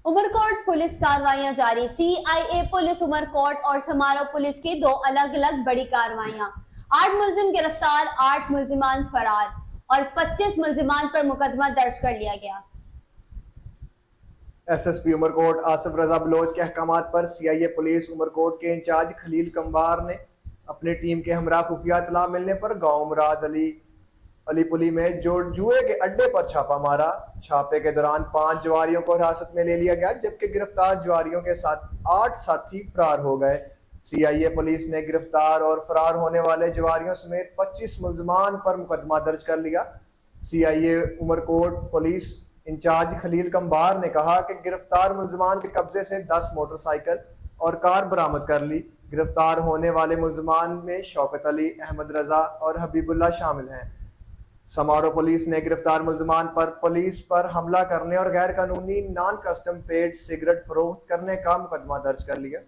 Umarkot police कार्रवाइयां जारी। CIA police Umarkot और समारो police की दो अलग अलग बड़ी कार्रवाइयां। 8 मुलजिम गिरफ्तार, 8 मुलजिमान फरार और 25 मुलजिमान पर मुकदमा दर्ज कर लिया गया। एसएसपी उमरकोट आसिफ रजा बलोच के अहकामात पर सीआईए पुलिस उमरकोट के इंचार्ज खलील कंबार ने अपनी टीम के हमरा खुफिया इतला मिलने पर गांव मुराद अलीपुली में जो जुए के अड्डे पर छापा मारा। छापे के दौरान 5 जुआरियों को हिरासत में ले लिया गया, जबकि गिरफ्तार जुआरियों के साथ 8 साथी फरार हो गए। सीआईए पुलिस ने गिरफ्तार और फरार होने वाले जुआरियों समेत 25 मुलजमान पर मुकदमा दर्ज कर लिया। CIA Umarkot police incharge Khalil Kambar ने कहा कि गिरफ्तार मुलजमान के कब्जे से 10 मोटरसाइकिल और कार बरामद कर ली। गिरफ्तार होने वाले मुलजमान में शौकत अली, अहमद रजा और हबीबुल्ला शामिल हैं। समारो पुलिस ने गिरफ्तार मुलजमान पर पुलिस पर हमला करने और गैर कानूनी नॉन कस्टम पेड सिगरेट फरोख्त करने का मुकदमा दर्ज कर लिया।